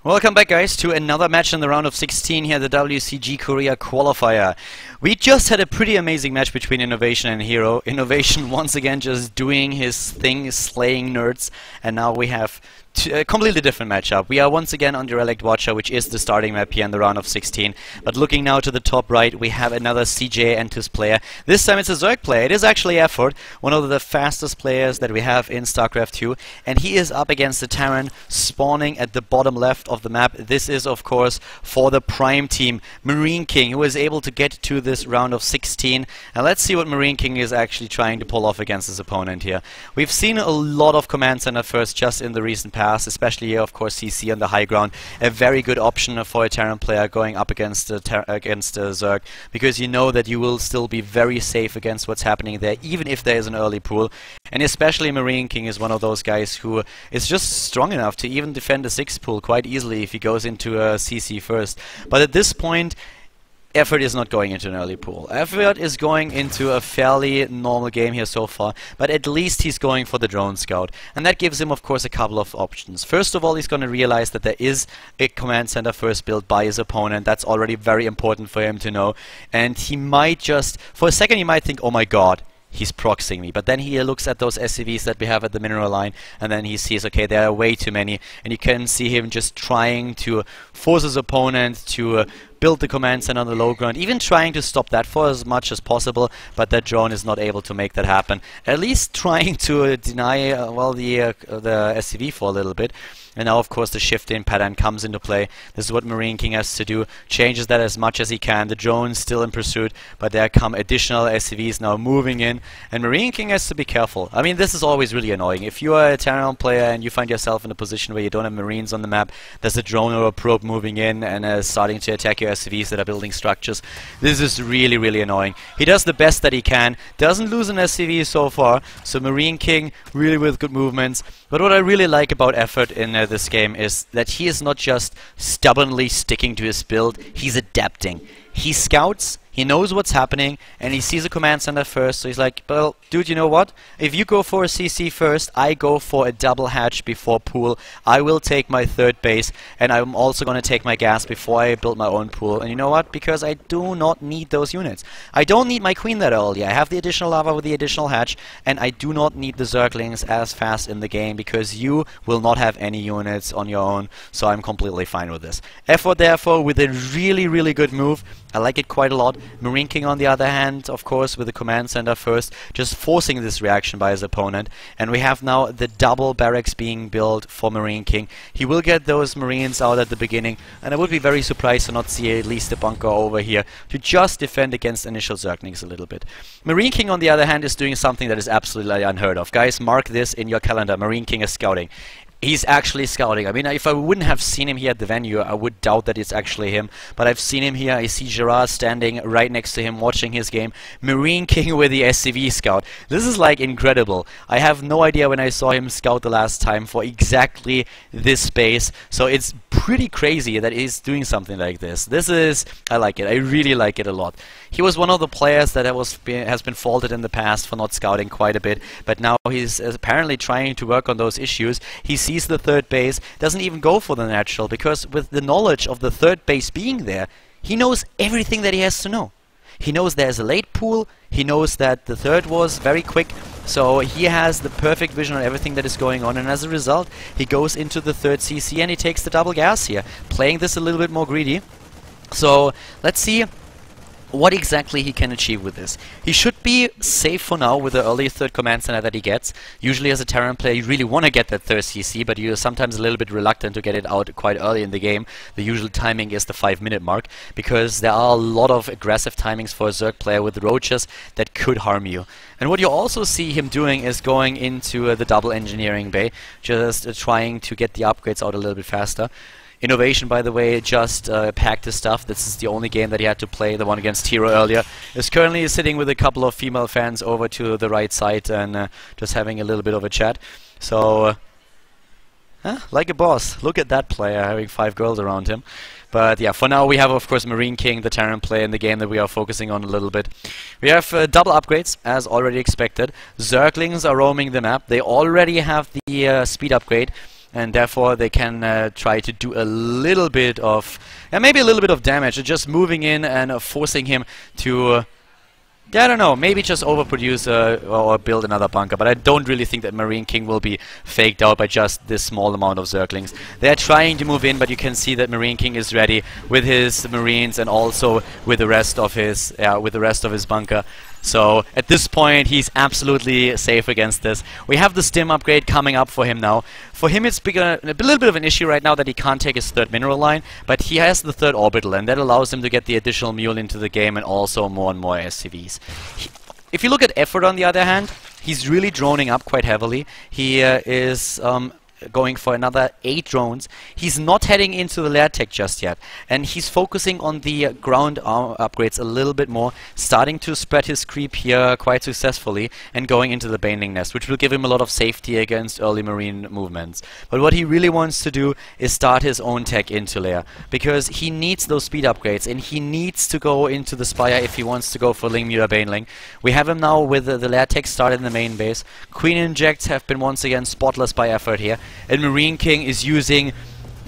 Welcome back, guys, to another match in the round of 16 here at the WCG Korea Qualifier. We just had a pretty amazing match between Innovation and Hero. Innovation once again just doing his thing, slaying nerds, and now we have a completely different matchup. We are once again on the Relic Watcher, which is the starting map here in the round of 16. But looking now to the top right, we have another CJ Entus player. This time it's a Zerg player. It is actually Effort, one of the fastest players that we have in StarCraft 2. And he is up against the Terran, spawning at the bottom left of the map. This is, of course, for the Prime team, MarineKing, who is able to get to this round of 16. And let's see what MarineKing is actually trying to pull off against his opponent here. We've seen a lot of Command Center first just in the recent past, especially here, of course, CC on the high ground. A very good option for a Terran player going up against Zerg, because you know that you will still be very safe against what's happening there, even if there is an early pool. And especially MarineKing is one of those guys who is just strong enough to even defend a 6 pool quite easily if he goes into a CC first. But at this point, Effort is not going into an early pool. Effort is going into a fairly normal game here so far, but at least he's going for the drone scout. And that gives him, of course, a couple of options. First of all, he's going to realize that there is a command center first built by his opponent. That's already very important for him to know. And he might just, for a second, he might think, oh my god, he's proxying me. But then he looks at those SCVs that we have at the mineral line, and then he sees, okay, there are way too many. And you can see him just trying to force his opponent to build the command center on the low ground, even trying to stop that for as much as possible, but that drone is not able to make that happen. At least trying to deny the SCV for a little bit. And now, of course, the shift-in pattern comes into play. This is what MarineKing has to do. Changes that as much as he can. The drone's still in pursuit, but there come additional SCVs now moving in. And MarineKing has to be careful. I mean, this is always really annoying. If you are a Terran player and you find yourself in a position where you don't have Marines on the map, there's a drone or a probe moving in and starting to attack your SCVs that are building structures. This is really, really annoying. He does the best that he can. Doesn't lose an SCV so far. So MarineKing, really with good movements. But what I really like about Effort in this game is that he is not just stubbornly sticking to his build, he's adapting. He scouts, he knows what's happening, and he sees a command center first, so he's like, well, dude, you know what? If you go for a CC first, I go for a double hatch before pool. I will take my third base, and I'm also going to take my gas before I build my own pool. And you know what? Because I do not need those units. I don't need my queen that early. I have the additional lava with the additional hatch, and I do not need the Zerglings as fast in the game, because you will not have any units on your own, so I'm completely fine with this. Effort, therefore, with a really, really good move. I like it quite a lot. MarineKing, on the other hand, of course, with the command center first, just forcing this reaction by his opponent. And we have now the double barracks being built for MarineKing. He will get those Marines out at the beginning, and I would be very surprised to not see at least a bunker over here to just defend against initial Zerglings a little bit. MarineKing, on the other hand, is doing something that is absolutely unheard of. Guys, mark this in your calendar. MarineKing is scouting. He's actually scouting. I mean, if I wouldn't have seen him here at the venue, I would doubt that it's actually him. But I've seen him here. I see Gerard standing right next to him watching his game. MarineKing with the SCV scout. This is like incredible. I have no idea when I saw him scout the last time for exactly this space. So it's pretty crazy that he's doing something like this. I like it. I really like it a lot. He was one of the players that has been faulted in the past for not scouting quite a bit. But now he's apparently trying to work on those issues. He sees the third base, doesn't even go for the natural, because with the knowledge of the third base being there, he knows everything that he has to know. He knows there's a late pool, he knows that the third was very quick, so he has the perfect vision on everything that is going on, and as a result, he goes into the third CC and he takes the double gas here, playing this a little bit more greedy. So let's see what exactly he can achieve with this. He should be safe for now with the early third command center that he gets. Usually as a Terran player you really want to get that third CC, but you're sometimes a little bit reluctant to get it out quite early in the game. The usual timing is the 5-minute mark, because there are a lot of aggressive timings for a Zerg player with roaches that could harm you. And what you also see him doing is going into the double engineering bay, just trying to get the upgrades out a little bit faster. Innovation, by the way, just packed his stuff. This is the only game that he had to play, the one against Hero earlier. Is currently sitting with a couple of female fans over to the right side and just having a little bit of a chat. So, like a boss. Look at that player having 5 girls around him. But yeah, for now we have, of course, MarineKing, the Terran player in the game that we are focusing on a little bit. We have double upgrades, as already expected. Zerglings are roaming the map. They already have the speed upgrade. and therefore they can try to do a little bit of, maybe a little bit of damage, just moving in and forcing him to yeah, I don't know, maybe just overproduce or build another bunker, but I don't really think that MarineKing will be faked out by just this small amount of Zerglings. They're trying to move in, but you can see that MarineKing is ready with his Marines and also with the rest of his bunker. So at this point he's absolutely safe against this. We have the stim upgrade coming up for him now. For him it's a little bit of an issue right now that he can't take his third mineral line, but he has the third orbital, and that allows him to get the additional mule into the game and also more and more SCVs. If you look at Effort on the other hand, he's really droning up quite heavily. He is going for another 8 drones. He's not heading into the lair tech just yet, and he's focusing on the ground upgrades a little bit more, starting to spread his creep here quite successfully and going into the baneling nest, which will give him a lot of safety against early marine movements. But what he really wants to do is start his own tech into lair, because he needs those speed upgrades and he needs to go into the spire if he wants to go for Ling Muta baneling. We have him now with the lair tech started in the main base. Queen injects have been once again spotless by Effort here, and MarineKing is using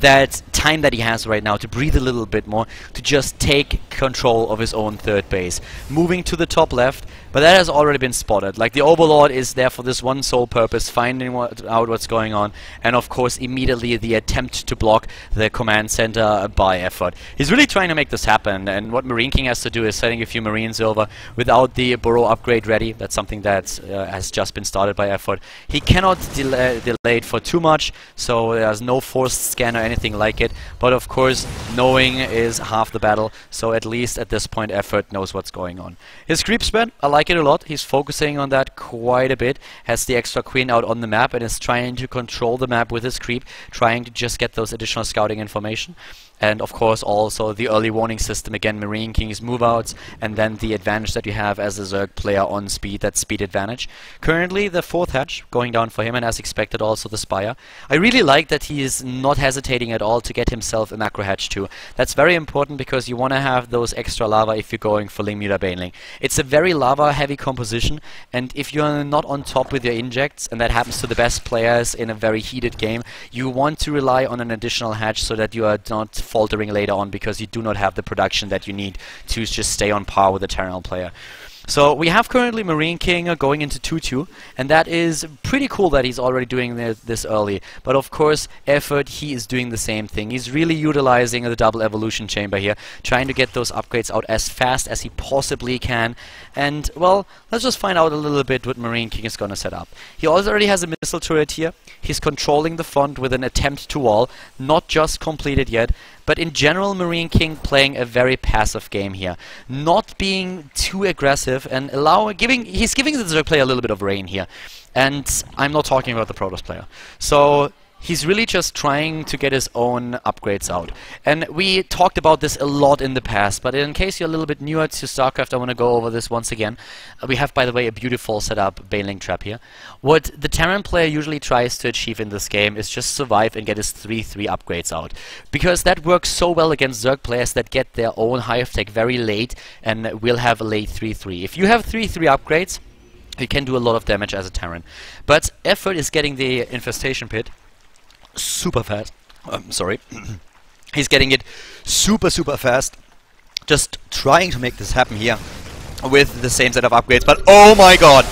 that time that he has right now to breathe a little bit more, to just take control of his own third base. Moving to the top left, but that has already been spotted. Like, the Overlord is there for this one sole purpose, finding out what's going on, and of course immediately the attempt to block the command center by Effort. He's really trying to make this happen, and what MarineKing has to do is sending a few Marines over without the burrow upgrade ready. That's something that has just been started by Effort. He cannot delay it for too much, so there's no forced scan or anything like it, but of course knowing is half the battle, so at least at this point Effort knows what's going on. His creep spread, I like it a lot. He's focusing on that quite a bit, has the extra queen out on the map and is trying to control the map with his creep, trying to just get those additional scouting information. And of course also the early warning system, again MarineKing's move outs, and then the advantage that you have as a Zerg player on speed, that speed advantage. Currently the 4th hatch going down for him, and as expected also the Spire. I really like that he is not hesitating at all to get himself a macro hatch too. That's very important because you want to have those extra lava if you're going for Ling Muta baneling. It's a very lava heavy composition, and if you're not on top with your injects, and that happens to the best players in a very heated game, you want to rely on an additional hatch so that you are not faltering later on, because you do not have the production that you need to just stay on par with a Terran player. So we have currently MarineKing going into 2-2, and that is pretty cool that he's already doing this early. But of course, Effort, he is doing the same thing. He's really utilizing the double evolution chamber here, trying to get those upgrades out as fast as he possibly can. And, well, let's just find out a little bit what MarineKing is going to set up. He already has a missile turret here. He's controlling the front with an attempt to wall, not just completed yet. But in general, MarineKing playing a very passive game here, not being too aggressive and he's giving the Zerg player a little bit of rain here. And I'm not talking about the Protoss player. So he's really just trying to get his own upgrades out. And we talked about this a lot in the past, but in case you're a little bit newer to StarCraft, I want to go over this once again. We have, by the way, a beautiful setup baneling trap here. What the Terran player usually tries to achieve in this game is just survive and get his 3-3 upgrades out. Because that works so well against Zerg players that get their own hive tech very late and will have a late 3-3. If you have 3-3 upgrades, you can do a lot of damage as a Terran. But Effort is getting the infestation pit super fast. Sorry. He's getting it super fast. Just trying to make this happen here with the same set of upgrades. But oh my god!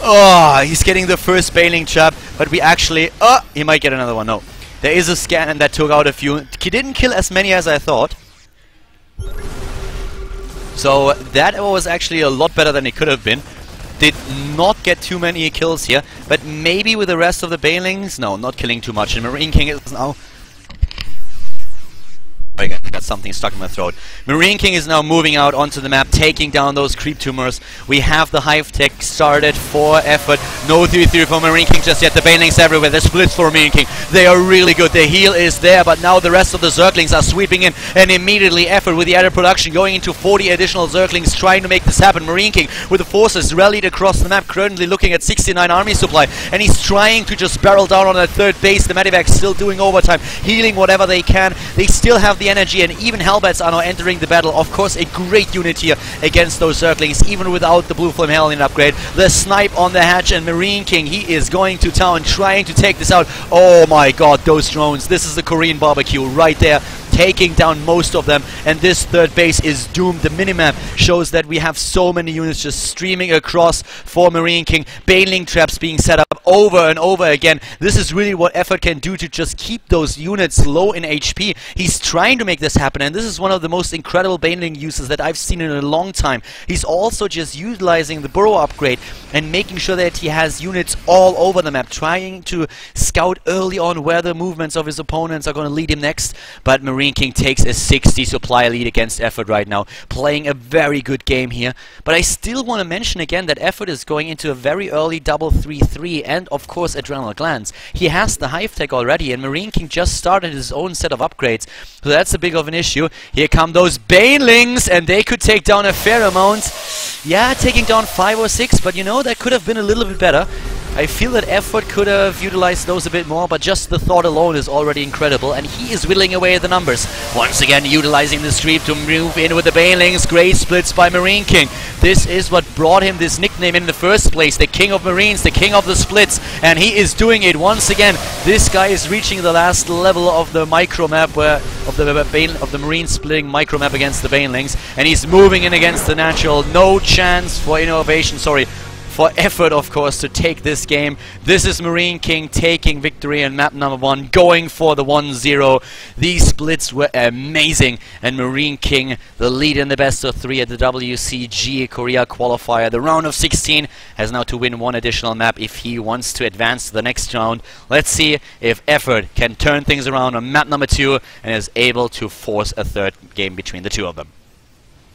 Oh, he's getting the first baneling trap, but we actually... he might get another one. No. There is a scan and that took out a few. He didn't kill as many as I thought. So that was actually a lot better than it could have been. Did not get too many kills here, but maybe with the rest of the banelings, no, not killing too much. And MarineKing is now... I got something stuck in my throat. MarineKing is now moving out onto the map, taking down those creep tumors. We have the hive tech started for Effort. No 3-3 for MarineKing just yet. The banelings everywhere. The splits for MarineKing. They are really good. The heal is there, but now the rest of the Zerglings are sweeping in, and immediately Effort with the added production going into 40 additional Zerglings trying to make this happen. MarineKing with the forces rallied across the map, currently looking at 69 army supply, and he's trying to just barrel down on that third base. The Medivacs still doing overtime, healing whatever they can. They still have the the energy, and even Hellbats are now entering the battle. Of course, a great unit here against those Zerglings, even without the Blue Flame Hellion upgrade. The snipe on the hatch, and MarineKing, he is going to town, trying to take this out. Oh my god, those drones. This is the Korean barbecue right there, taking down most of them, and this third base is doomed. The minimap shows that we have so many units just streaming across for MarineKing. Baneling traps being set up over and over again. This is really what Effort can do to just keep those units low in HP. He's trying to make this happen, and this is one of the most incredible Baneling uses that I've seen in a long time. He's also just utilizing the burrow upgrade and making sure that he has units all over the map, trying to scout early on where the movements of his opponents are going to lead him next. But MarineKing takes a 60 supply lead against Effort right now, playing a very good game here. But I still want to mention again that Effort is going into a very early double 3-3 and of course Adrenal Glands. He has the Hive Tech already, and MarineKing just started his own set of upgrades, so that's a big of an issue. Here come those Banelings, and they could take down a fair amount. Yeah, taking down 5 or 6, but you know, that could have been a little bit better. I feel that Effort could have utilized those a bit more, but just the thought alone is already incredible, and he is whittling away at the numbers. Once again, utilizing the stream to move in with the Banelings. Great splits by MarineKing. This is what brought him this nickname in the first place, the King of Marines, the King of the Splits, and he is doing it once again. This guy is reaching the last level of the micro map, where of the Marine splitting micro map against the Banelings, and he's moving in against the natural. No chance for innovation, for Effort, of course, to take this game. This is MarineKing taking victory in map number 1, going for the 1-0. These splits were amazing, and MarineKing, the lead in the best of 3 at the WCG Korea Qualifier. The round of 16 has now to win one additional map if he wants to advance to the next round. Let's see if Effort can turn things around on map number 2 and is able to force a third game between the two of them.